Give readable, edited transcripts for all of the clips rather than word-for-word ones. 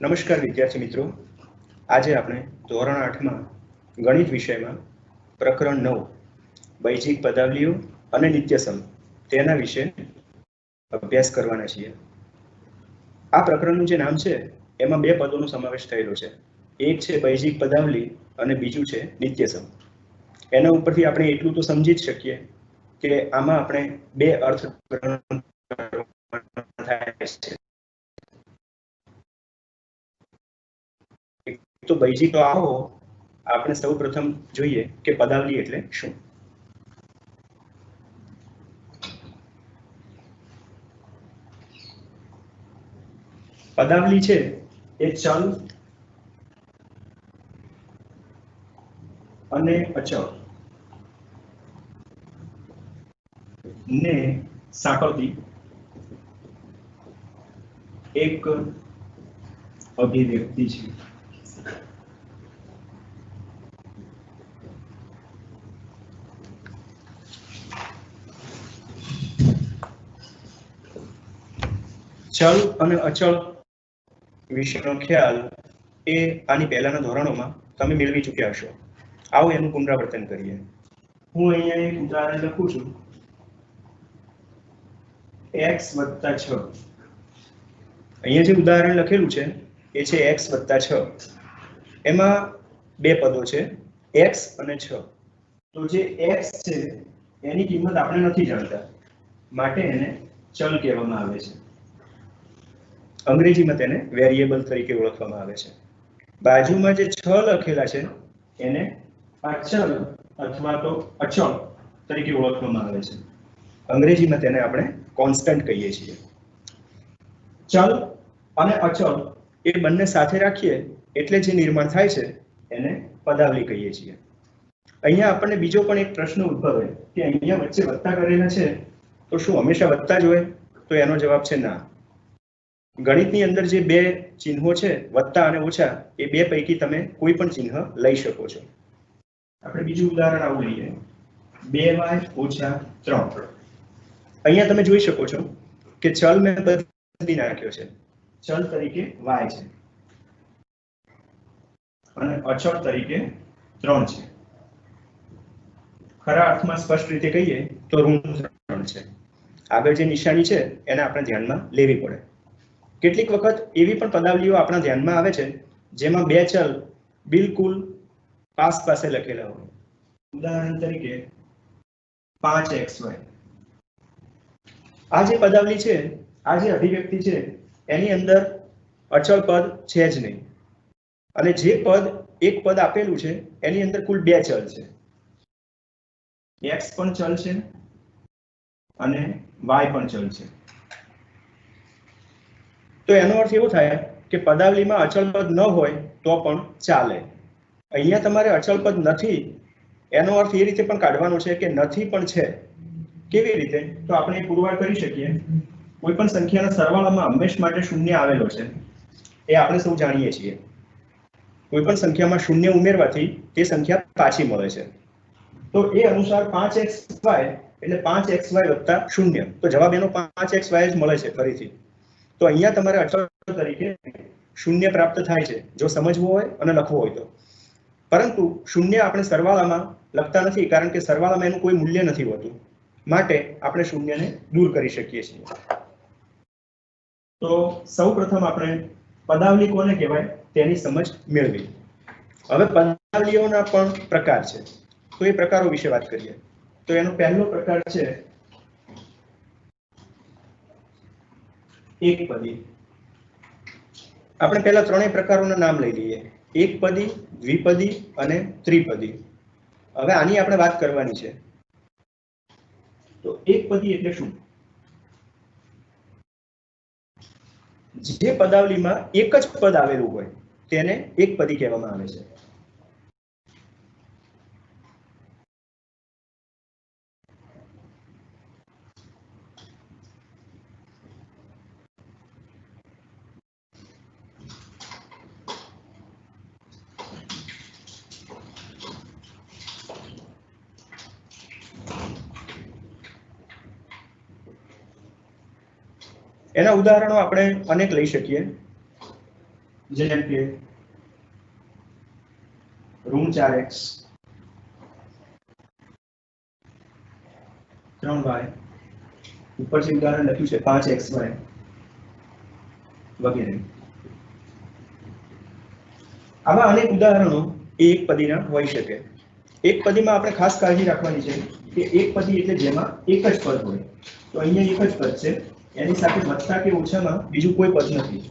નમસ્કાર વિદ્યાર્થી મિત્રો, આજે આપણે ધોરણ 8માં ગણિત વિષયમાં પ્રકરણ 9 બૈજિક પદાવલીઓ અને નિત્યસમ તેના વિશે અભ્યાસ કરવાના છીએ। આ પ્રકરણનું જે નામ છે એમાં બે પદોનો સમાવેશ થયેલો છે, એક છે બૈજિક પદાવલી અને બીજું છે નિત્યસમ। એના ઉપરથી આપણે એટલું તો સમજી જ શકીએ કે આમાં આપણે બે અર્થગ્રહણ થાય છે। तो बैजिक तो आओ આપણે સૌ પ્રથમ જોઈએ કે પદાવલી એટલે શું। પદાવલી છે એ ચલ અને અચળ ને સાંકળતી એક અભિવ્યક્તિ છે। चल અને અચળ વિશેનો ખ્યાલ એ આની પહેલાના ધોરણોમાં તમે મેળવી ચૂક્યા હશો। આવો એનું પુનરાવર્તન કરીએ। હું અહીંયા એક ઉદાહરણ લખું છું, x + 6। અહીંયા જે ઉદાહરણ લખેલું છે એ છે x + 6। એમાં બે પદો છે, x અને 6। તો જે x છે એની કિંમત આપણે નથી જાણતા, માટે એને ચલ કહેવામાં આવે છે। અંગ્રેજીમાં તેને વેરિયેબલ તરીકે ઓળખવામાં આવે છે। બાજુમાં જે 6 લખેલા છે એને અચલ અથવા તો અચળ તરીકે ઓળખવામાં આવે છે। અંગ્રેજીમાં તેને આપણે કોન્સ્ટન્ટ કહીએ છીએ। ચલ અને અચળ એ બંને સાથે રાખીએ એટલે જે નિર્માણ થાય છે એને પદાવલી કહીએ છીએ। અહીંયા આપણને બીજો પણ એક પ્રશ્ન ઉદ્ભવે કે અહીંયા વચ્ચે વત્તા કરેલા છે તો શું હંમેશા વત્તા જ હોય? તો એનો જવાબ છે ના। ગણિતની અંદર જે બે ચિહ્નો છે વત્તા અને ઓછા, એ બે પૈકી તમે કોઈ પણ ચિહ્ન લઈ શકો છો। આપણે બીજું ઉદાહરણ આવું લઈએ, 2y - 3। અહીંયા તમે જોઈ શકો છો કે ચલ મેં બદલી નાખ્યો છે, ચલ તરીકે y છે અને અચળ તરીકે 3 છે। ખરા અર્થમાં સ્પષ્ટ રીતે કહીએ તો ઋણ 3 છે। આગળ જે નિશાની છે એને આપણે ધ્યાનમાં લેવી પડે। કેટલીક વખત એવી પણ પદાવલીઓ આપણા ધ્યાનમાં આવે છે જેમાં બે ચલ બિલકુલ પાસ પાસે લખેલા હોય। ઉદાહરણ તરીકે 5xy। આ જે પદાવલી છે, આ જે અભિવ્યક્તિ છે એની અંદર અચળ પદ છે જ નહીં, અને જે પદ એક પદ આપેલું છે એની અંદર કુલ બે ચલ છે, x પણ ચલ છે અને y પણ ચલ છે। તો એનો અર્થ એવો થાય કે પદાવલીમાં અચળ પદ ન હોય તો પણ ચાલે। અહીંયા તમારે અચળ પદ નથી એનો અર્થ એ રીતે પણ કાઢવાનો છે કે નથી પણ છે। કેવી રીતે? તો આપણે એક પુરવાર કરી શકીએ। કોઈ પણ સંખ્યાના સરવાળામાં હંમેશ માટે શૂન્ય આવેલો છે, એ આપણે સૌ જાણીએ છીએ। કોઈ પણ સંખ્યામાં શૂન્ય ઉમેરવાથી તે સંખ્યા પાછી મળે છે। તો એ અનુસાર 5xy એટલે 5xy + 0, તો જવાબ એનો 5xy જ મળે છે ફરીથી। તો અહીંયા તમારે અચળ તરીકે શૂન્ય પ્રાપ્ત થાય છે જો સમજવું હોય અને લખવું હોય તો। પરંતુ શૂન્ય આપણે સરવાળામાં લખતા નથી કારણ કે સરવાળામાં એનું કોઈ મૂલ્ય નથી હોતું, માટે આપણે શૂન્યને દૂર કરી શકીએ છીએ। તો સૌપ્રથમ આપણે પદાવલી કોને કહેવાય તેની સમજ મેળવી। હવે પદાવલીઓના પણ પ્રકાર છે, તો એ પ્રકારો વિશે વાત કરીએ। તો એનો પહેલો પ્રકાર છે એકપદી। આપણે પહેલા ત્રણેય પ્રકારોના નામ લઈ લઈએ, એકપદી, દ્વિપદી અને ત્રિપદી। હવે આની આપણે વાત કરવાની છે। તો એકપદી એટલે શું? જે પદાવલીમાં એક જ પદ આવેલું હોય તેને એકપદી કહેવામાં આવે છે। એના ઉદાહરણો આપણે અનેક લઈ શકીએ, જેમ કે ઋણ 4x 3y, ઉપર જે ઉદાહરણ લખ્યું છે 5xy વગેરે. આવા અનેક ઉદાહરણો એક પદીના હોઈ શકે. એક પદીમાં આપણે ખાસ કાળજી રાખવાની છે કે એક પદી એટલે જેમાં એક જ પદ હોય. તો અહીંયા એક જ પદ છે, એની સાથે વત્તા કે ઓછામાં બીજું કોઈ પદ નથી.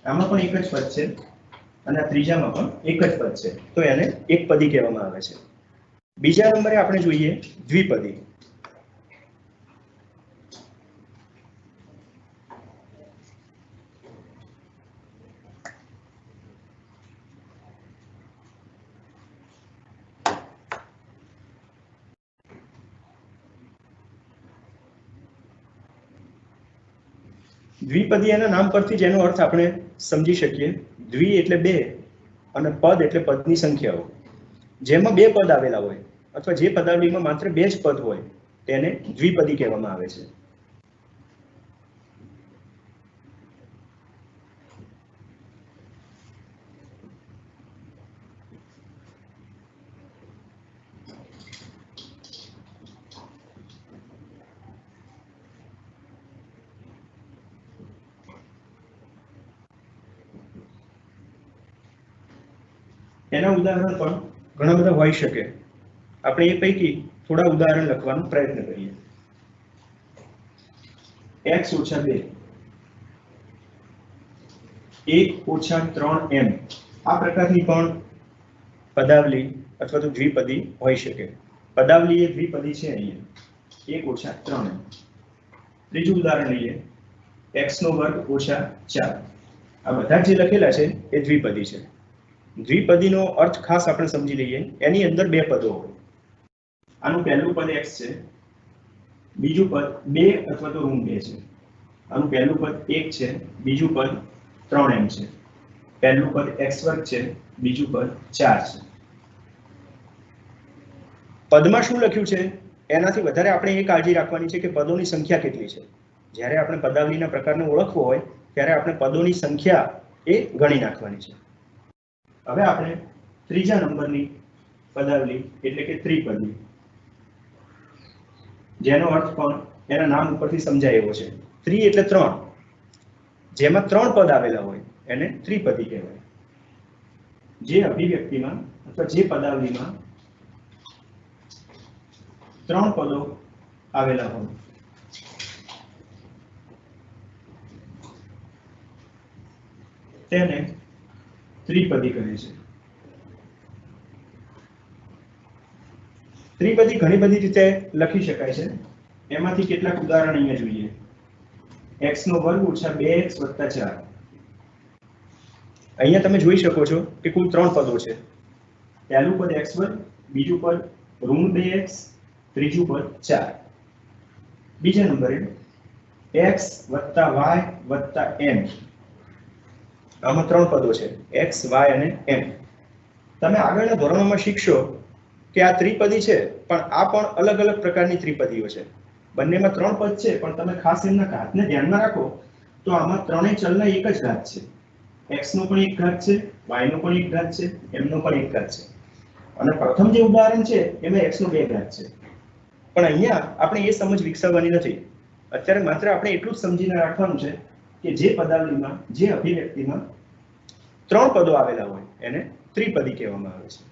આમાં પણ એક જ પદ છે અને આ ત્રીજામાં પણ એક જ પદ છે, તો એને એક પદી કહેવામાં આવે છે. બીજા નંબરે આપણે જોઈએ દ્વિપદી. દ્વિપદી એના નામ પરથી જ એનો અર્થ આપણે સમજી શકીએ. દ્વિ એટલે બે અને પદ એટલે પદની સંખ્યાઓ. જેમાં બે પદ આવેલા હોય અથવા જે પદાવલીમાં માત્ર બે જ પદ હોય તેને દ્વિપદી કહેવામાં આવે છે. એના ઉદાહરણ પણ ઘણા બધા હોઈ શકે. આપણે એ પૈકી થોડા ઉદાહરણ લખવાનો પ્રયત્ન કરીએ. x - 2 1 - 3m આ પ્રકારની પણ પદાવલી અથવા તો દ્વિપદી હોઈ શકે. પદાવલી એ દ્વિપદી છે અહીંયા 1 - 3m. ત્રીજું ઉદાહરણ લઈએ x² - 4. આ બધા જે લખેલા છે એ દ્વિપદી છે. દ્વિપદીનો અર્થ ખાસ આપણે સમજી લઈએ. એની અંદર બે પદો હોય. આનું પહેલું પદ x છે, બીજું પદ 2 અથવા તો ઋણ 2 છે. આનું પહેલું પદ 1 છે, બીજું પદ 3m છે. પહેલું પદ x² છે, બીજું પદ 4 છે. પદમાં શું લખ્યું છે એનાથી વધારે આપણે એ કાળજી રાખવાની છે કે પદોની સંખ્યા કેટલી છે. જ્યારે આપણે પદાવલીના પ્રકારને ઓળખવો હોય ત્યારે આપણે પદોની સંખ્યા એ ગણી નાખવાની છે. હવે આપણે ત્રીજા નંબરની પદાવલી એટલે કે ત્રિપદી, જેનો અર્થ પણ એના નામ ઉપરથી સમજાય એવો છે. ત્રિ એટલે 3, જેમાં 3 પદ આવેલા હોય એને ત્રિપદી કહેવાય. જે અભિવ્યક્તિમાં અથવા જે પદાવલીમાં 3 પદો આવેલા હોય તેને ત્રિપદી કહે છે. ત્રિપદી ઘણી બધી રીતે લખી શકાય છે. એમાંથી કેટલાક ઉદાહરણ અહીંયા જોઈએ. x² - 2x + 4. અહીંયા તમે જોઈ શકો છો કે કુલ 3 પદો છે. પહેલું પદ x², બીજું પદ ઋણ 2x, ત્રીજું પદ 4. બીજા નંબરે x + y + m. આમાં 3 પદો છે, x, y અને m. તમે આગળના ધોરણોમાં શીખશો કે આ ત્રિપદી છે પણ આ પણ અલગ અલગ પ્રકારની ત્રિપદીઓ છે. બંનેમાં 3 પદ છે પણ તમે ખાસ એમના ઘાતને ધ્યાનમાં રાખો તો આમાં ત્રણેય ચલના એક જ ઘાત છે. x નો પણ એક ઘાત છે, y નો પણ એક ઘાત છે, m નો પણ એક ઘાત છે. અને પ્રથમ જે ઉદાહરણ છે એમાં x નો 2 ઘાત છે. પણ અહીંયા આપણે એ સમજ વિકસાવવાની નથી. અત્યારે માત્ર આપણે એટલું જ સમજીને રાખવાનું છે કે જે પદાવલીમાં જે અભિવ્યક્તિમાં 3 પદો આવેલા હોય એને ત્રિપદી કહેવામાં આવે છે.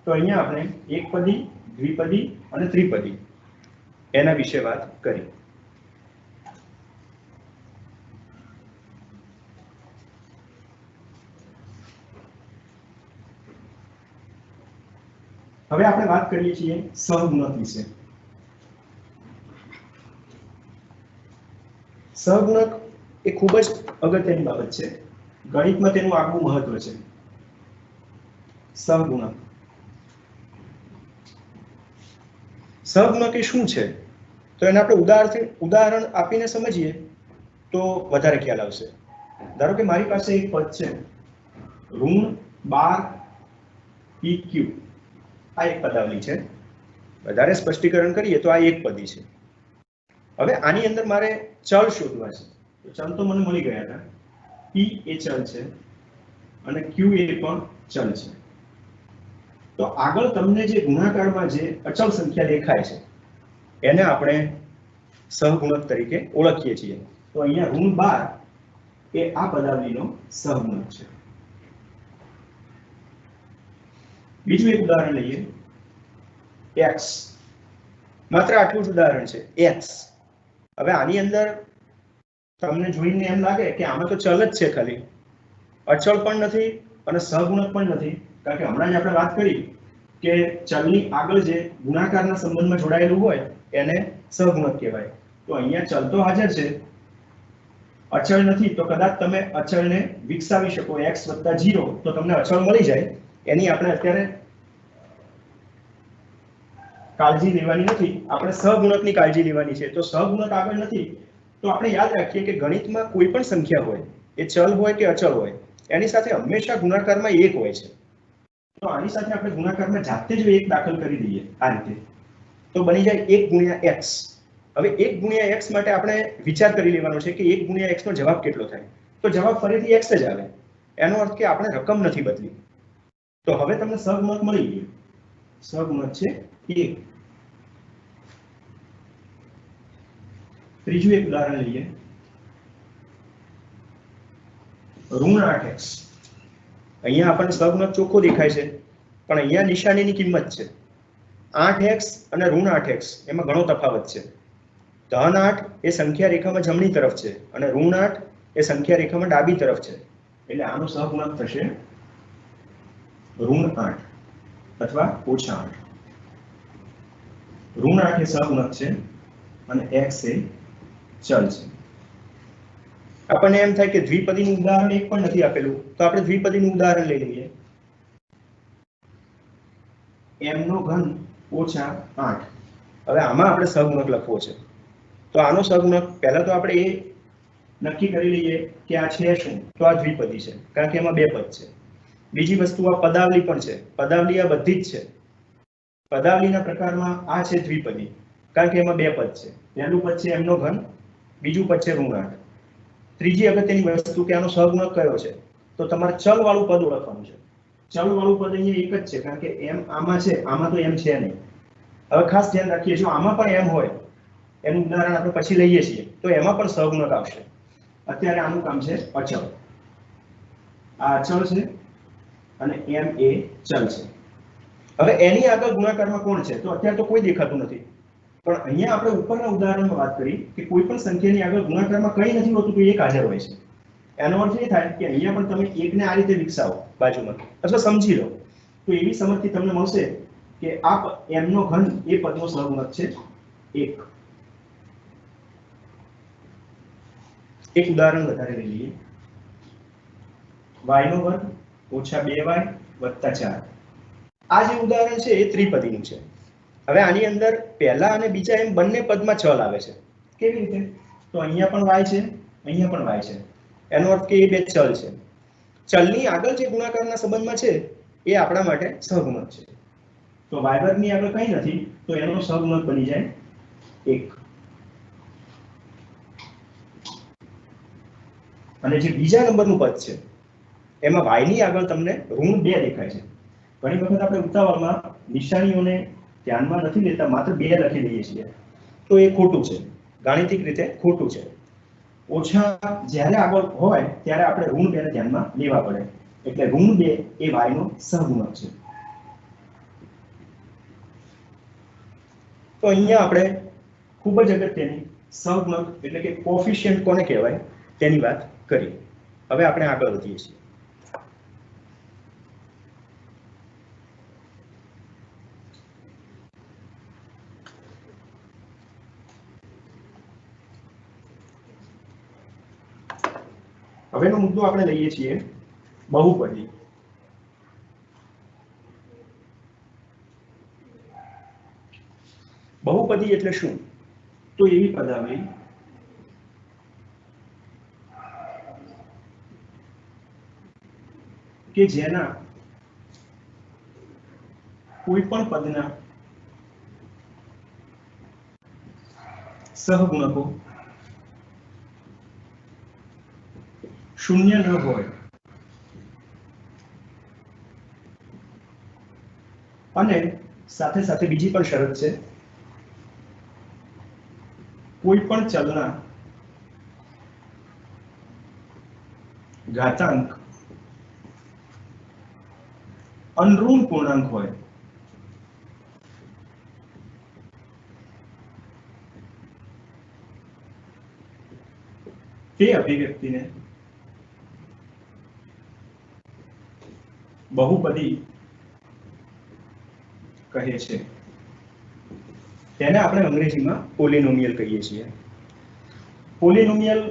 તો અહીંયા આપણે એકપદી, દ્વિપદી અને ત્રિપદી એના વિશે વાત કરી. હવે આપણે વાત કરીએ છીએ સહગુણક વિશે. સહગુણક એ ખૂબ જ અગત્યની બાબત છે. ગણિતમાં તેનું આગવું મહત્વ છે. સહગુણક. સહગુણક એ શું છે તો એને આપણે ઉદાહરણ આપીને સમજીએ તો વધારે ખ્યાલ આવશે. ધારો કે મારી પાસે એક પદ છે ઋણ 12 pq. આ એક પદાવલી છે. વધારે સ્પષ્ટીકરણ કરીએ તો આ એક પદી છે. હવે આની અંદર મારે ચલ શોધવા છે. તો ચલ તો મને મળી ગયા હતા. p એ ચલ છે, અને q એ પણ ચલ છે. તો આગળ તમને જે ગુણાકારમાં જે અચળ સંખ્યા દેખાય છે એને આપણે સહગુણક તરીકે ઓળખીએ છીએ. તો અહીંયા ઋણ 12 એ આ પદાવલીનો સહગુણક છે. બીજું એક ઉદાહરણ લઈએ, x. માત્ર આટલું જ ઉદાહરણ છે, x. હવે આની અંદર તમને જોઈને એમ લાગે કે આમાં તો ચલ જ છે, ખાલી અચળ પણ નથી અને સહગુણક પણ નથી, કારણ કે હમણાં જ આપણે વાત કરી કે ચલની આગળ જે ગુણાકારના સંબંધમાં જોડાયેલું હોય એને સહગુણક કહેવાય. તો અહીંયા ચલ તો હાજર છે, અચળ નથી. તો કદાચ તમે અચળને વિકસાવી શકો x + 0 તો તમને અચળ મળી જાય. એની આપણે અત્યારે કાળજી લેવાની નથી, આપણે સહગુણકની કાળજી લેવાની છે. તો સહગુણક આગળ નથી તો આપણે યાદ રાખીએ કે ગણિતમાં કોઈ પણ સંખ્યા હોય, એ ચલ હોય કે અચળ હોય, એની સાથે હંમેશા ગુણાકારમાં 1 હોય છે. તો આની સાથે આપણે ગુણાકારમાં જાતે જ 1 દાખલ કરી દઈએ આ રીતે, તો બની જાય 1 × x. હવે 1 × x માટે આપણે વિચાર કરી લેવાનો છે કે 1 × x નો જવાબ કેટલો થાય. તો જવાબ ફરીથી x જ આવે. એનો અર્થ કે આપણે રકમ નથી બદલી. તો હવે તમને સહગુણક મળી ગયો. સહગુણક છે 1. ત્રીજું એક ઉદાહરણ લઈએ, ઋણ 8x. અહીંયા આપણને સહગુણક ચોખ્ખો દેખાય છે, પણ અહીંયા નિશાનીની કિંમત છે 8x અને ઋણ 8x. એમાં ઘણો તફાવત છે. ધન 8 એ સંખ્યા રેખામાં જમણી તરફ છે અને ઋણ 8 એ સંખ્યા રેખામાં ડાબી તરફ છે. એટલે આનો સહગુણક થશે ઋણ 8 અથવા -8. ઋણ 8 એ સહગુણક છે અને x એ ચલ છે. આપણને એમ થાય કે દ્વિપદીનું ઉદાહરણ એક પણ નથી આપેલું, તો આપણે દ્વિપદીનું ઉદાહરણ લઈ લઈએ. m3 - 8. હવે આમાં આપણે સહગુણક લખવો છે. તો આનો સહગુણક પહેલા તો આપણે એ નક્કી કરી લઈએ કે આ છે શું. તો આ દ્વિપદી છે, કારણ કે એમાં 2 પદ છે. બીજી વસ્તુ આ પદાવલી પણ છે. પદાવલી આ બધી જ છે. પદાવલીના પ્રકારમાં આ છે દ્વિપદી, કારણ કે એમાં 2 પદ છે. પહેલું પદ છે m3, બીજું પદ છે ઋણ 8. ત્રીજી અગત્યની વસ્તુ કે આનો સહગુણક કયો છે. તો તમારે ચલ વાળું પદ ઓળખવાનું છે. ચલ વાળું પદ અહીંયા એક જ છે, કારણ કે m આમાં છે, આમાં તો m છે નહીં. હવે ખાસ ધ્યાન રાખીએ, જો આમાં પણ m હોય, એનું ઉદાહરણ આપણે પછી લઈએ છીએ, તો એમાં પણ સહગુણક આવશે. અત્યારે આનું કામ છે અચળ. આ અચળ છે અને m એ ચલ છે. હવે એની આગળ ગુણાકારમાં કોણ છે? તો અત્યારે તો કોઈ દેખાતું નથી, પણ અહીંયા આપણે ઉપરના ઉદાહરણમાં વાત કરી કે કોઈ પણ સંખ્યાની આગળ ગુણાકારમાં કંઈ નથી હોતું, તો 1 હાજર હોય છે. એનો અર્થ એ થાય કે અહીંયા પણ તમે 1 ને આ રીતે વિકસાવો બાજુમાં, અથવા સમજી લો, તો એવી સમજથી તમને મળશે કે આ m3 એ પદનો સહગુણક છે 1. એક ઉદાહરણ વધારે લઈ લઈએ, y² - 2y + 4. આ જે ઉદાહરણ છે એ ત્રિપદીનું છે. હવે આની અંદર પહેલા અને બીજા એમ બંને પદમાં ચલ આવે છે. કેવી રીતે? તો અહીંયા પણ y છે, અહીંયા પણ y છે. એનો અર્થ કે એ 2 ચલ છે. ચલની આગળ જે ગુણાકારના સંબંધમાં છે એ આપણા માટે સહગુણક છે. તો y² ની આગળ કંઈ નથી, તો એનો સહગુણક બની જાય 1. અને જે બીજા નંબરનું પદ છે એમાં y ની આગળ તમને ઋણ 2 દેખાય છે. ઘણી વખત આપણે ઉતાવળમાં નિશાનીઓને ધ્યાનમાં નથી લેતા, માત્ર 2 લખી દઈએ છીએ, તો એ ખોટું છે, ગાણિતિક રીતે ખોટું છે. ઓછા જ્યારે આગળ હોય ત્યારે આપણે ઋણ 2 ને ધ્યાનમાં લેવા પડે. એટલે ઋણ 2 એ y નો સહગુણક છે. તો અહીંયા આપણે ખૂબ જ અગત્યની સહગુણક એટલે કે કોફિશિયન્ટ કોને કહેવાય તેની વાત કરી. હવે આપણે આગળ વધીએ છીએ. હવેનો મુદ્દો આપણે લઈએ છીએ બહુપદી. બહુપદી એટલે શું? તો એવી પદાવલી કે જેના કોઈ પણ પદના સહગુણકો શૂન્ય ન હોય અને સાથે સાથે બીજી પણ શરત છે, કોઈ પણ ચલના ઘાતાંક અનઋણ પૂર્ણાંક હોય તે અભિવ્યક્તિને બહુપદી કહે છે. તેને આપણે અંગ્રેજીમાં પોલિનોમિયલ કહીએ છીએ. પોલિનોમિયલ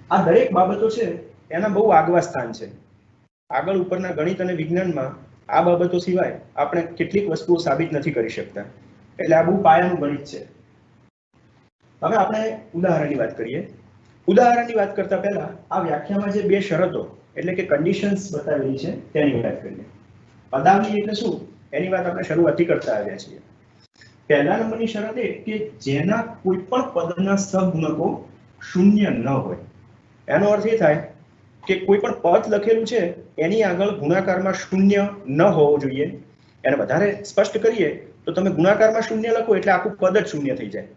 આ દરેક બાબતો છે એના બહુ આગવા સ્થાન છે. આગળ ઉપરના ગણિત અને વિજ્ઞાનમાં આ બાબતો સિવાય આપણે કેટલીક વસ્તુઓ સાબિત નથી કરી શકતા. એટલે આ બહુ પાયાનું ગણિત છે. હવે આપણે ઉદાહરણની વાત કરીએ. ઉદાહરણની વાત કરતા પહેલા આ વ્યાખ્યામાં જે બે શરતો એટલે કે કન્ડિશન્સ બતાવેલી છે તેની વાત કરીએ. પદાવલી એટલે શું એની વાત આપણે શરૂઆતથી કરતા આવ્યા છીએ. પહેલા નંબરની શરત એ કે જેના કોઈ પણ પદના સહગુણકો શૂન્ય ન હોય. એનો અર્થ એ થાય કે કોઈ પણ પદ લખેલું છે એની આગળ ગુણાકારમાં શૂન્ય ન હોવો જોઈએ. એને વધારે સ્પષ્ટ કરીએ તો તમે ગુણાકારમાં શૂન્ય લખો એટલે આખું પદ જ શૂન્ય થઈ જાય.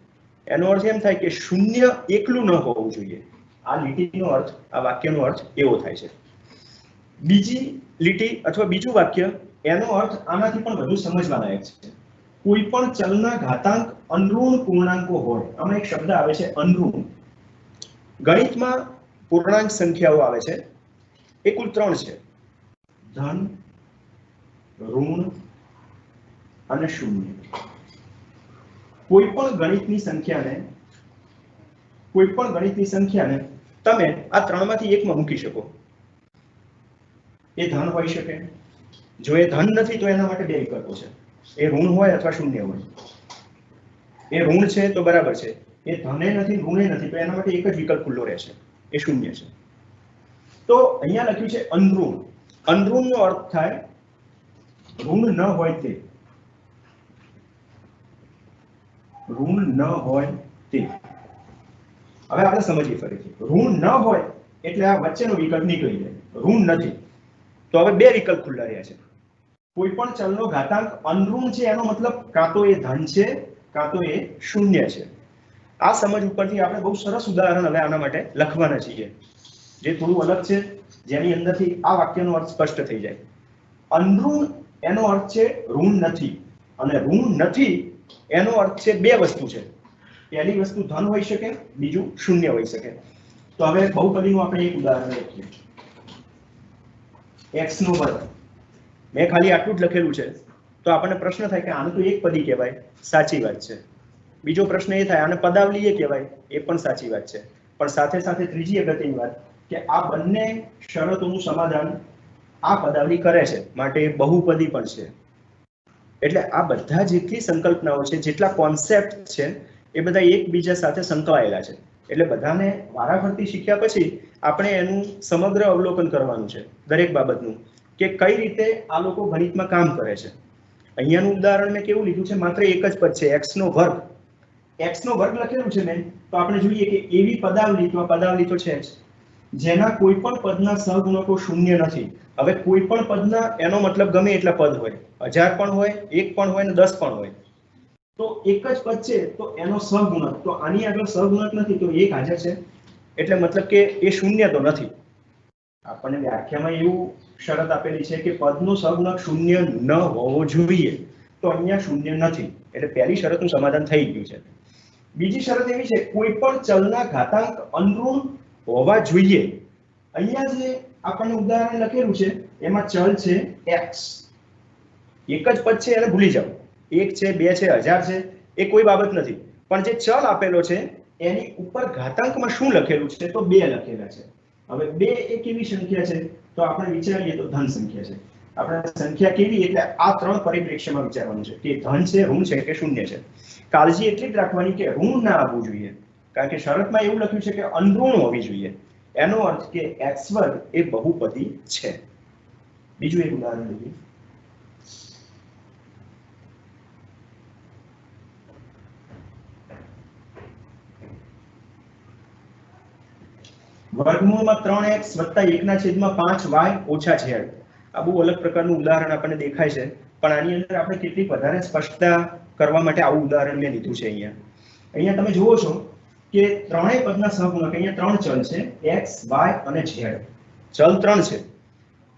એનો અર્થ એમ થાય કે શૂન્ય એકલું ન હોવું જોઈએ. આ લીટીનો અર્થ, આ વાક્યનો અર્થ એવો થાય છે. બીજી લીટી અથવા બીજું વાક્ય એનો અર્થ આનાથી પણ વધુ સમજવા લાયક છે. કોઈ પણ ચલના ઘાતાંક અનઋણ પૂર્ણાંકો હોય. આમાં એક શબ્દ આવે છે અનઋણ. ગણિતમાં પૂર્ણાંક સંખ્યાઓ આવે છે એ કુલ 3 છે: ધન, ઋણ અને શૂન્ય. કોઈ પણ ગણિતની સંખ્યાને તમે આ 3માંથી એકમાં મૂકી શકો. એ ધન હોઈ શકે. જો એ ધન નથી તો એના માટે બે વિકલ્પો છે. એ ઋણ હોય અથવા શૂન્ય હોય. એ ઋણ છે તો બરાબર છે. એ ધને નથી, ઋણે નથી તો એના માટે એક જ વિકલ્પ ખુલ્લો રહેશે, એ શૂન્ય છે. તો અહીંયા લખ્યું છે અનઋણ. અનઋણનો અર્થ થાય ઋણ ન હોય તે. ઋણ ન હોય તે. હવે આપણે સમજીએ ફરીથી. ઋણ ન હોય એટલે આ વચ્ચેનો વિકલ્પ નીકળી જાય. ઋણ નથી તો હવે બે વિકલ્પ ખુલ્લા રહ્યા છે. કોઈ પણ ચલનો ઘાતાંક અનઋણ છે એનો મતલબ કાં તો એ ધન છે કાં તો એ શૂન્ય છે. આ સમજ ઉપરથી આપણે બહુ સરસ ઉદાહરણ હવે આના માટે લખવાના છીએ, જે થોડું અલગ છે, જેની અંદરથી આ વાક્યનો અર્થ સ્પષ્ટ થઈ જાય. અનઋણ એનો અર્થ છે ઋણ નથી, અને ઋણ નથી એનો અર્થ છે બે વસ્તુ છે. પહેલી વસ્તુ ધન હોઈ શકે, બીજું શૂન્ય હોઈ શકે. તો હવે બહુપદીનું આપણે એક ઉદાહરણ લખીએ. x નો વર્ગ. મેં ખાલી આટલું જ લખેલું છે તો આપણને પ્રશ્ન થાય કે આને તો એક પદી કહેવાય. સાચી વાત છે. બીજો પ્રશ્ન એ થાય આને પદાવલીય કહેવાય. એ પણ સાચી વાત છે. પણ સાથે સાથે ત્રીજી અગત્યની વાત કે આ બંને શરતોનું સમાધાન આ પદાવલી કરે છે, માટે બહુપદી પણ છે. એટલે આ બધા જેટલી સંકલ્પનાઓ છે, જેટલા કોન્સેપ્ટ છે, એ બધા એકબીજા સાથે સંકળાયેલા છે. એટલે બધાને વારાફરતી શીખ્યા પછી આપણે એનું સમગ્ર અવલોકન કરવાનું છે દરેક બાબતનું, કે કઈ રીતે આ લોકો ગણિતમાં કામ કરે છે. અહીંયાનું ઉદાહરણ મેં કેવું લીધું છે, માત્ર એક જ પદ છે x નો વર્ગ. x નો વર્ગ લખેલું છે મેં, તો આપણે જોઈએ કે એવી પદાવલી, તો આ પદાવલી તો છે જ, જેના કોઈ પણ પદના સહગુણકો શૂન્ય નથી. હવે કોઈ પણ પદના એનો મતલબ ગમે એટલા પદ હોય, 1000 પણ હોય, 1 પણ હોય ને 10 પણ હોય. તો એક જ પદ છે તો એનો સહગુણક, તો આની આગળ સહગુણક નથી તો 1 હાજર છે. એટલે મતલબ કે એ શૂન્ય તો નથી. આપણને વ્યાખ્યામાં એવું શરત આપેલી છે કે પદનો સહગુણક શૂન્ય ન હોવો જોઈએ, તો અહીંયા શૂન્ય નથી. એટલે પહેલી શરતનું સમાધાન થઈ ગયું છે. બીજી શરત એવી છે કોઈ પણ ચલના ઘાતાંક અનઋણ હોવા જોઈએ. અહીંયા જે આપણને ઉદાહરણ લખેલું છે એમાં ચલ છે x. એક જ પદ છે એને ભૂલી જાઓ. 1 છે, 2 છે, 1000 છે, એ કોઈ બાબત નથી. પણ જે ચલ આપેલો છે એની ઉપર ઘાતાંકમાં શું લખેલું છે, તો 2 લખેલા છે. હવે 2 એક એવી સંખ્યા છે તો આપણે વિચારીએ તો ધન સંખ્યા છે. આપણે સંખ્યા કેવી એટલે આ 3 પરિપ્રેક્ષ્યમાં વિચારવાનું છે કે ધન છે, ઋણ છે કે શૂન્ય છે. કાળજી એટલી જ રાખવાની કે ઋણ ના આવવું જોઈએ, કારણ કે શરતમાં એવું લખ્યું છે કે અનઋણ હોવી જોઈએ. એનો અર્થ કે x વર્ગ એ બહુપદી છે. બીજું એક ઉદાહરણ લઈએ. વર્ગમૂળમાં 3x + 1/5y - z. આ બહુ અલગ પ્રકારનું ઉદાહરણ આપણને દેખાય છે, પણ આની અંદર આપણે કેટલીક વધારે સ્પષ્ટતા કરવા માટે આવું ઉદાહરણ મેં લીધું છે. અહીંયા તમે જુઓ છો કે ત્રણેય પદના સહગુણક, અહીંયા ત્રણ ચલ છે, x, y અને z. ચલ ત્રણ છે,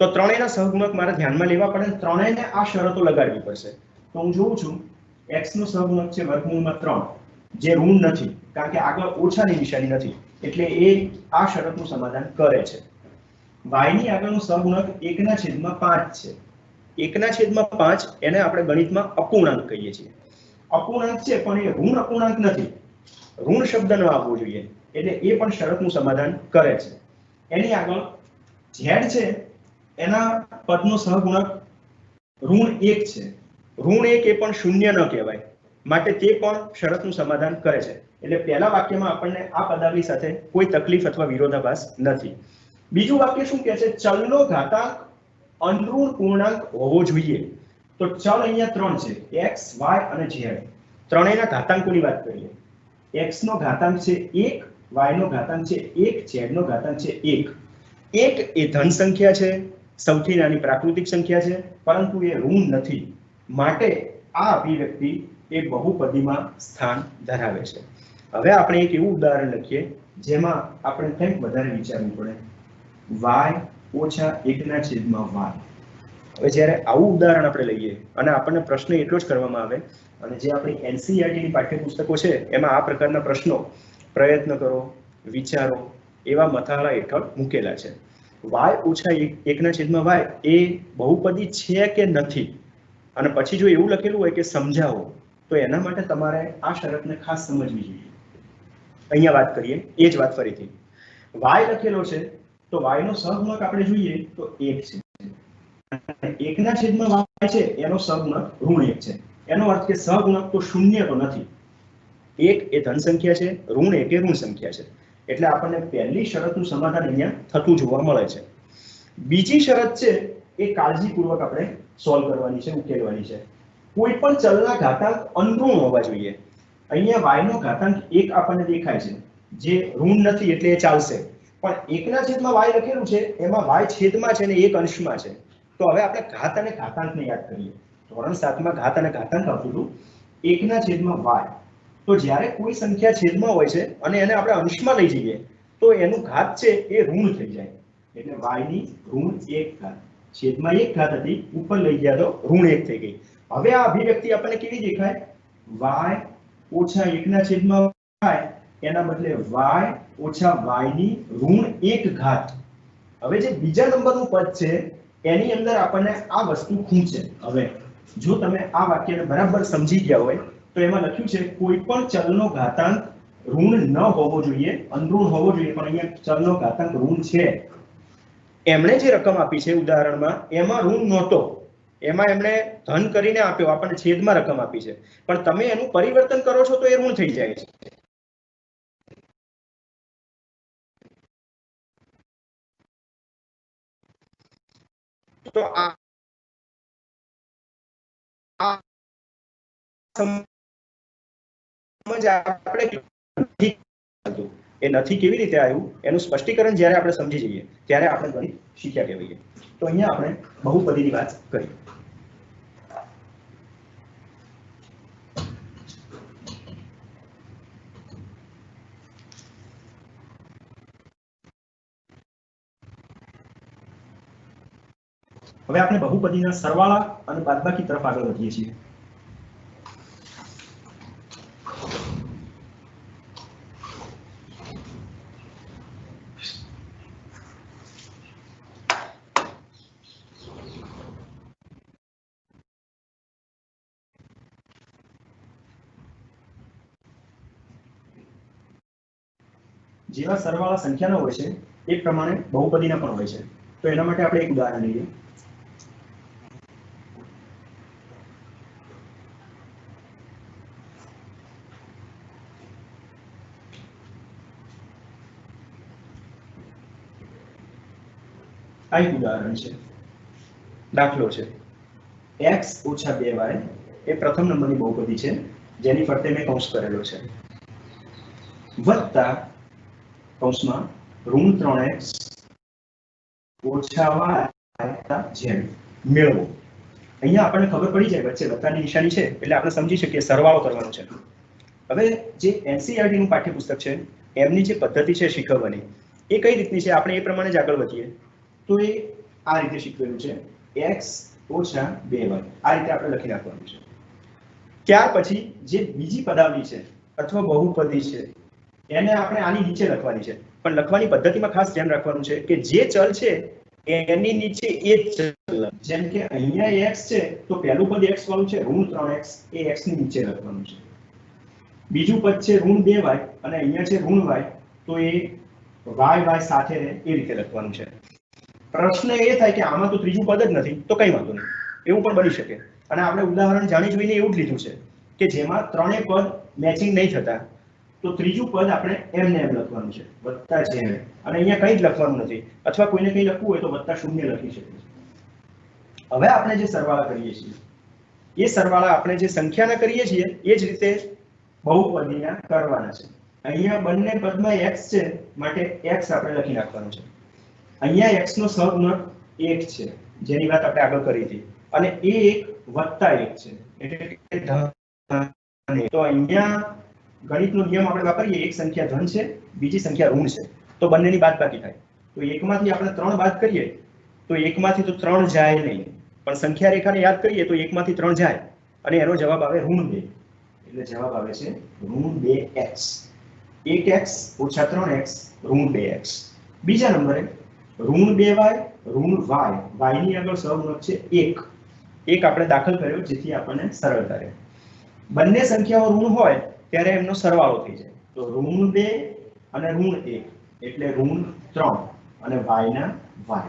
તો ત્રણેયના સહગુણક મારે ધ્યાનમાં લેવા પડે, ત્રણેયને આ શરતો લગાડવી પડશે. તો હું જોઉં છું x નો સહગુણક છે વર્ગમૂળમાં 3, જે ઋણ નથી, કારણ કે આગળ ઓછાની નિશાની નથી, એટલે એ આ શરતનું સમાધાન કરે છે. y ની આગળનો સહગુણક 1/5 છે. 1/5 એને આપણે ગણિતમાં અપૂર્ણાંક કહીએ છીએ. અપૂર્ણાંક છે, પણ એ ઋણ અપૂર્ણાંક નથી. ઋણ શબ્દ ન આવવો જોઈએ, એટલે એ પણ શરતનું સમાધાન કરે છે. એની આગળ z છે, એના પદનો સહગુણક ઋણ 1 છે. ઋણ 1 એ પણ શૂન્ય ન કહેવાય, માટે તે પણ શરતનું સમાધાન કરે છે. એટલે પહેલા વાક્યમાં આપણને આ પદાવલી સાથે કોઈ તકલીફ અથવા વિરોધાભાસ નથી. બીજું વાક્ય શું કહે છે? ચલનો ઘાતાંક અનઋણ પૂર્ણાંક હોવો જોઈએ. તો ચલ અહીંયા 3 છે, x, y અને z. ત્રણેયના ઘાતાંકોની વાત કરીએ. x નો ઘાતાંક છે 1, y નો ઘાતાંક છે 1, z નો ઘાતાંક છે 1. 1 એ ધન સંખ્યા છે, સૌથી નાની પ્રાકૃતિક સંખ્યા છે, પરંતુ એ ઋણ નથી, માટે આ અભિવ્યક્તિ એ બહુપદીમાં સ્થાન ધરાવે છે. હવે આપણે એક એવું ઉદાહરણ લખીએ જેમાં આપણે કંઈક વધારે વિચારવું પડે. y ઓછા 1/y. હવે જ્યારે આવું ઉદાહરણ આપણે લઈએ અને આપણને પ્રશ્ન એટલો જ કરવામાં આવે, અને જે આપણી એનસીઈઆરટી ની પાઠ્યપુસ્તકો છે એમાં આ પ્રકારના પ્રશ્નો પ્રયત્ન કરો, વિચારો એવા મથાળા હેઠળ મૂકેલા છે. y ઓછા 1/y એ બહુપદી છે કે નથી, અને પછી જો એવું લખેલું હોય કે સમજાવો, તો એના માટે તમારે આ શરતને ખાસ સમજવી જોઈએ. અહીંયા વાત કરીએ એ જ વાત ફરીથી. y લખેલો છે, તો y નો સહગુણક આપણે જોઈએ તો 1 છે. 1/y છે, એનો સહગુણક ઋણ 1 છે. એનો અર્થ કે સહગુણક તો શૂન્ય તો નથી. 1 એ ધન સંખ્યા છે, ઋણ 1 એ ઋણ સંખ્યા છે. એટલે આપણને પહેલી શરતનું સમાધાન અહીંયા થતું જોવા મળે છે. બીજી શરત છે એ કાળજીપૂર્વક આપણે સોલ્વ કરવાની છે, ઉકેલવાની છે. કોઈ પણ ચલના ઘાતાંક અનઋણ હોવા જોઈએ. અહીંયા y નો ઘાતાંક 1 આપણને દેખાય છે, જે ઋણ નથી, એટલે એ ચાલશે. પણ 1/y લખેલું છે, એમાં y છેદમાં છે ને 1 અંશમાં છે. તો હવે આપણે ઘાત અને ઘાતાંકને યાદ કરીએ. ધોરણ 7 માં ઘાત અને ઘાતાંક આવતું હતું. 1/y. તો જ્યારે કોઈ સંખ્યા છેદમાં હોય છે અને એને આપણે અંશમાં લઈ જઈએ, તો એનું ઘાત છે એ ઋણ થઈ જાય. એટલે y ની ઋણ 1 ઘાત. છેદમાં 1 ઘાત હતી, ઉપર લઈ ગયા તો ઋણ 1 થઈ ગઈ. હવે આ અભિવ્યક્તિ આપણને કેવી દેખાય? y ઓછા 1/y એના બદલે y ઓછા y ની ઋણ 1 ઘાત. હવે જે બીજા નંબરનું પદ છે એની અંદર આપણને આ વસ્તુ ખૂંચે. હવે જો તમે આ વાક્યને બરાબર સમજી ગયા હોય તો એમાં લખ્યું છે કોઈ પણ ચલનો ઘાતાંક ઋણ ન હોવો જોઈએ, અનઋણ હોવો જોઈએ, પણ અહીંયા ચલનો ઘાતાંક ઋણ છે. એમણે જે રકમ આપી છે ઉદાહરણમાં, એમાં ઋણ નહોતો, એમાં એમણે ધન કરીને આપ્યો, આપણને છેદમાં રકમ આપી છે, પણ તમે એનું પરિવર્તન કરો છો તો એ ઋણ થઈ જાય છે. તો આ સમજ આપણે એ નથી કેવી રીતે આવ્યું એનું સ્પષ્ટીકરણ જ્યારે આપણે સમજી જઈએ ત્યારે આપણે ગણિત શીખ્યા કહેવાય. તો અહીંયા આપણે બહુપદીની વાત કરી. હવે આપણે બહુપદીના સરવાળા અને બાદબાકી તરફ આગળ વધીએ છીએ. જેવા સરવાળા સંખ્યાના હોય છે એ પ્રમાણે બહુપદીના પણ હોય છે. તો એના માટે આપણે એક ઉદાહરણ લઈએ. આ એક ઉદાહરણ છે. દાખલો છે x ઓછા 2y એ પ્રથમ નંબરની બહુપદી છે, જેની ફરતે મેં કૌંસ કરેલો છે, વત્તા કૌંસમાં ઋણ 3x ઓછા y z મેળવો. અહીંયા આપણને ખબર પડી જાય વચ્ચે વત્તાની નિશાની છે એટલે આપણે સમજી શકીએ સરવાળો કરવાનો છે. હવે જે NCERT નું પાઠ્યપુસ્તક છે એમની જે પદ્ધતિ છે શીખવવાની એ કઈ રીતની છે આપણે એ પ્રમાણે જ આગળ વધીએ. તો એ આ રીતે શીખવેલું છે x ઓછા 2y આ રીતે આપણે લખી નાખવાનું છે. ત્યાર પછી જે બીજી પદાવલી છે અથવા બહુપદી છે એને આપણે આની નીચે લખવાની છે, પણ લખવાની પદ્ધતિમાં ખાસ ધ્યાન રાખવાનું છે કે જે ચલ છે એની નીચે એ જ ચલ, જેમ કે અહીંયા x છે તો પહેલું પદ x વાળું છે ઋણ 3x એ x ની નીચે લખવાનું છે. બીજું પદ છે ઋણ 2y અને અહીંયા છે ઋણ y તો એ y સાથે એ રીતે લખવાનું છે. પ્રશ્ન એ થાય કે આમાં તો ત્રીજું પદ જ નથી તો કઈ વાંધો નહીં, એવું પણ બની શકે. અને આપણે ઉદાહરણ જાણી જોઈને એવું જ લીધું છે કે જેમાં ત્રણેય પદ મેચિંગ નહીં થતા તો ત્રીજું પદ આપણે એમને એમ લખવાનું છે વત્તા z, અને અહીંયા કંઈ જ લખવાનું નથી, અથવા કોઈને કંઈ લખવું હોય તો વત્તા 0 લખી શકે છે. હવે આપણે જે સરવાળા કરીએ છીએ એ સરવાળા આપણે જે સંખ્યાના કરીએ છીએ એ જ રીતે બહુપદીના કરવાના છે. અહીંયા બંને પદમાં x છે માટે x આપણે લખી નાખવાનું છે. અહીંયા x નો સહગુણક 1 છે જેની વાત આપણે આગળ કરી હતી, અને એ 1 વત્તા 1 છે એટલે તો અહીંયા ગણિતનો નિયમ આપણે વાપરીએ એક સંખ્યા ધન છે બીજી સંખ્યા ઋણ છે તો બંનેની બાદબાકી થાય. તો એકમાંથી આપણે 3 બાદ કરીએ તો એકમાંથી તો 3 જાય નહીં, પણ સંખ્યા રેખાને યાદ કરીએ તો એકમાંથી 3 જાય અને એનો જવાબ આવે ઋણ 2, એટલે જવાબ આવે છે ઋણ 2x. 1x ઓછા 3x ઋણ 2x. બીજા નંબરે ઋણ 2y ઋણ y, y ની આગળ સહગુણક છે 1, એક આપણે દાખલ કર્યો જેથી આપણને સરળતા રહે. બંને સંખ્યાઓ ઋણ હોય ત્યારે એમનો સરવાળો થઈ જાય તો ઋણ 2 અને ઋણ 1 એટલે ઋણ 3 અને y ના y.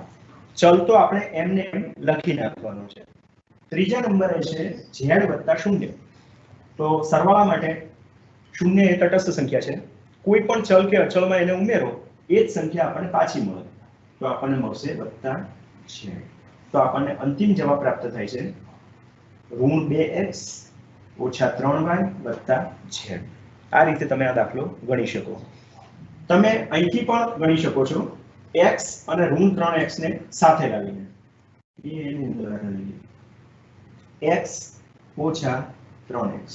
ચલ તો આપણે એમને એમ લખી નાખવાનો છે. ત્રીજા નંબરે છે z વત્તા 0. તો સરવાળા માટે 0 એ તટસ્થ સંખ્યા છે, કોઈ પણ ચલ કે અચળમાં એને ઉમેરો એ જ સંખ્યા આપણને પાછી મળે તો આપણને મળશે વત્તા z. તો આપણને અંતિમ જવાબ પ્રાપ્ત થાય છે ઋણ 2x ઓછા 3y વત્તા z. આ રીતે તમે આ દાખલો ગણી શકો. તમે અહીંથી પણ ગણી શકો છો x અને ઋણ 3x ને સાથે લાવીને. એનું ઉદાહરણ લઈએ x ઓછા 3x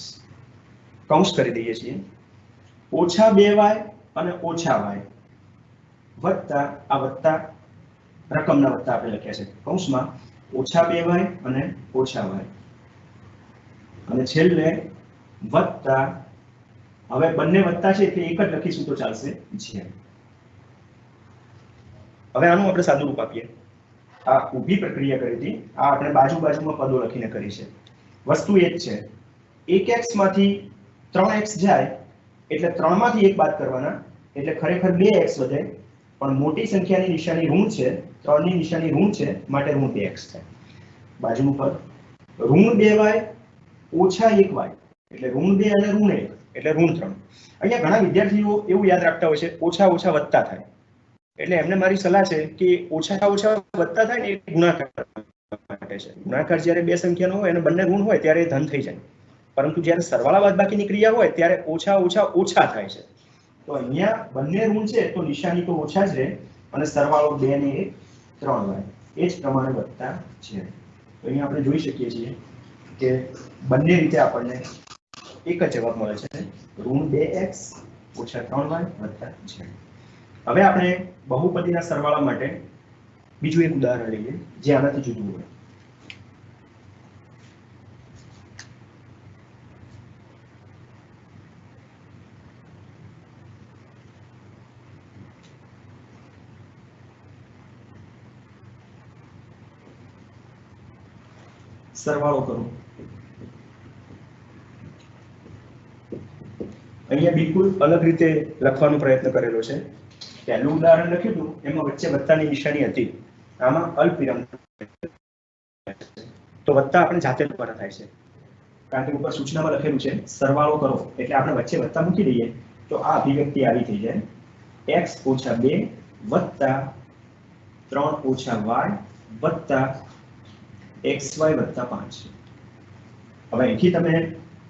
કૌંસ કરી દઈએ છીએ, ઓછા 2y અને ઓછા y વત્તા આ વત્તા રકમના વત્તા આપણે લખ્યા છે કૌંસમાં ઓછા 2y અને ઓછા y, અને છેલ્લે વત્તા, હવે બંને વત્તા છે એટલે એક જ લખીશું તો ચાલશે z. હવે આનું આપણે સાદું રૂપ આપીએ. આ ઊભી પ્રક્રિયા કરી હતી, આ આપણે બાજુમાં પદો લખીને કરી છે. વસ્તુ એ જ છે 1x માંથી 3x જાય એટલે 3 માંથી 1 બાદ કરવાના એટલે ખરેખર 2x વધે, પણ મોટી સંખ્યાની નિશાની ઋણ છે, 3 ની નિશાની ઋણ છે માટે ઋણ 2x થાય. બાજુનું પદ ઋણ 2y ઓછા 1y એટલે ઋણ 2 અને ઋણ 1 એટલે ઋણ 3. અહીંયા ઘણા વિદ્યાર્થીઓ એવું યાદ રાખતા હોય છે ઓછા ઓછા વત્તા થાય, એટલે એમને મારી સલાહ છે કે ઓછા ઓછા વત્તા થાય ને એ ગુણાકાર માટે છે. ગુણાકાર જ્યારે બે સંખ્યાનો હોય અને બંને ઋણ હોય ત્યારે એ ધન થઈ જાય, પરંતુ જ્યારે સરવાળા બાદબાકીની ક્રિયા હોય ત્યારે ઓછા ઓછા ઓછા થાય છે. તો અહીંયા બંને ઋણ છે તો નિશાની તો ઓછા જ રહે અને સરવાળો 2 ને 1 3 હોય એ જ પ્રમાણે વત્તા છે. તો અહીંયા આપણે જોઈ શકીએ છીએ કે બંને રીતે આપણને એક જ જવાબ મળે છે ઋણ 2x ઓછા 3y વત્તા z. હવે આપણે બહુપદીના સરવાળા માટે બીજું એક ઉદાહરણ લઈએ જે આનાથી જુદું હોય. સરવાળો કરો. અહીંયા બિલકુલ અલગ રીતે લખવાનો પ્રયત્ન કરેલો છે. પહેલું ઉદાહરણ લખ્યું હતું એમાં વચ્ચે વત્તાની નિશાની હતી, આમાં અલ્પવિરામ તો વત્તા આપણે જાતે લખવાના થાય છે, કારણ કે ઉપર સૂચનામાં લખેલું છે સરવાળો કરો એટલે આપણે વચ્ચે વત્તા મૂકી દઈએ તો આ અભિવ્યક્તિ આવી થઈ જાય x ઓછા 2 વત્તા 3 ઓછા y વત્તા xy વત્તા 5. હવે અહીંથી તમે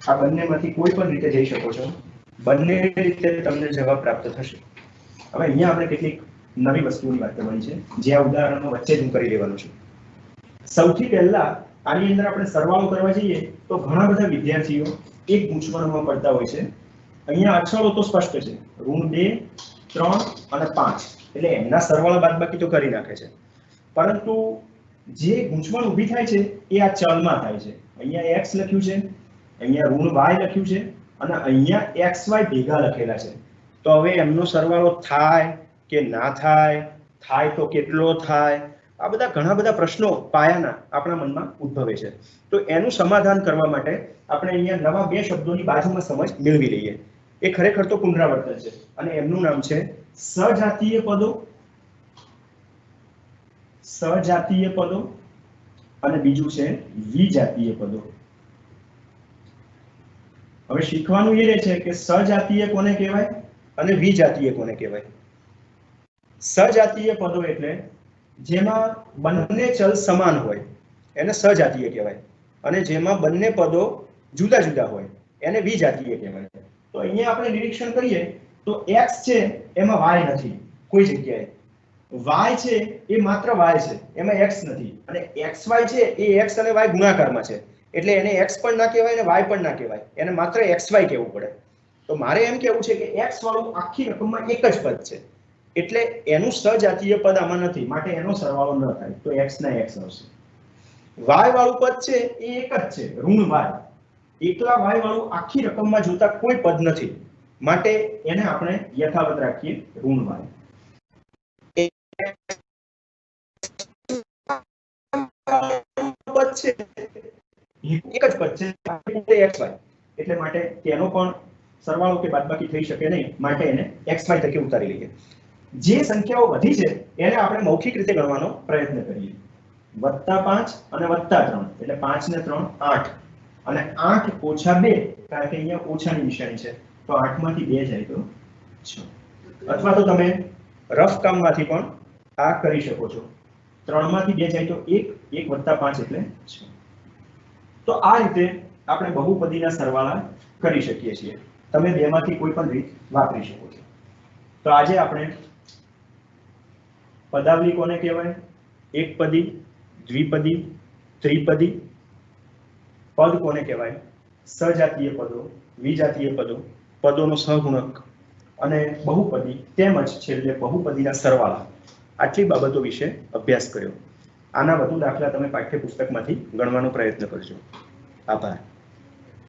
આ બંનેમાંથી કોઈ પણ રીતે જઈ શકો છો, બંને રીતે તમને જવાબ પ્રાપ્ત થશે. હવે અહીંયા આપણે કેટલીક નવી વસ્તુઓની વાત કરવાની છે જે આ ઉદાહરણમાં વચ્ચે જ હું કરી લેવાનો છું. સૌથી પહેલા આની અંદર આપણે સરવાળો કરવા જઈએ તો ઘણા બધા વિદ્યાર્થીઓ એક ગૂંચવણમાં પડતા હોય છે. અહીંયા અચળો તો સ્પષ્ટ છે, ઋણ 2, 3 અને 5, એટલે એમના સરવાળા બાદબાકી તો કરી નાખે છે. પરંતુ જે ગૂંચવણ ઊભી થાય છે એ આ ચલમાં થાય છે. અહીંયા x લખ્યું છે, અહીંયા ઋણ y લખ્યું છે અને અહીંયા xy ભેગા લખેલા છે. તો હવે એમનો સરવાળો થાય કે ના થાય, થાય તો કેટલો થાય, આ બધા ઘણા બધા પ્રશ્નો પાયાના આપણા મનમાં ઉદ્ભવે છે. તો એનું સમાધાન કરવા માટે આપણે અહીંયા નવા બે શબ્દોની બાજુમાં સમજ મેળવી લઈએ. એ ખરેખર તો પુનરાવર્તન છે અને એમનું નામ છે સજાતીય પદો, સજાતીય પદો અને બીજું છે વિજાતીય પદો. હવે શીખવાનું એ રહે છે કે સજાતીય કોને કહેવાય અને વિજાતીય કોને કહેવાય. સજાતીય પદો એટલે જેમાં બંને ચલ સમાન હોય એને સજાતીય કહેવાય અને જેમાં બંને પદો જુદા જુદા હોય એને વિજાતીય કહેવાય. તો અહીંયા આપણે નિરીક્ષણ કરીએ તો x છે એમાં y નથી કોઈ જગ્યાએ, y છે એ માત્ર y છે એમાં x નથી, અને xy છે એ x અને y ગુણાકારમાં છે એટલે એને x પણ ના કહેવાય અને y પણ ના કહેવાય, એને માત્ર xy કહેવું પડે. તો મારે એમ કહેવું છે કે x વાળું આખી રકમમાં એક જ પદ છે એટલે એનું સજાતીય પદ આમાં નથી, માટે એનો સરવાળો ન થાય, તો x ના x આવશે. y વાળું પદ છે એ એક જ છે, ઋણ y, એકલા y વાળું આખી રકમમાં જોતા કોઈ પદ નથી, માટે એને આપણે યથાવત રાખીએ ઋણ y. પદ છે એક જ પદ છે xy, એટલે માટે તેનો પણ સરવાળો કે બાદબાકી થઈ શકે નહીં, માટે એને xy તરીકે ઉતારી લઈએ. જે સંખ્યાઓ વધી છે એને આપણે મૌખિક રીતે ગણવાનો પ્રયત્ન કરીએ. +5 અને +3 એટલે 5 ને 3 8 અને 8 - 2, કારણ કે અહીંયા ઓછાની નિશાની છે તો 8 માંથી 2 જાય તો 6. અથવા તો તમે રફ કામમાંથી પણ આ કરી શકો છો. 3 માંથી 2 જાય તો 1, 1 + 5 એટલે 6. તો આ રીતે આપણે બહુપદીના સરવાળા કરી શકીએ છીએ. તમે બેમાંથી કોઈ પણ રીત વાપરી શકો છો. તો આજે આપણે પદાવલી કોને કહેવાય, એકપદી, દ્વિપદી, ત્રિપદી, પદ કોને કહેવાય, સજાતીય પદો, વિજાતીય પદો, પદોનો સહગુણક અને બહુપદી, તેમજ છેલ્લે બહુપદીના સરવાળા, આટલી બાબતો વિશે અભ્યાસ કર્યો. આના વધુ દાખલા તમે પાઠ્યપુસ્તકમાંથી ગણવાનો પ્રયત્ન કરજો. આભાર.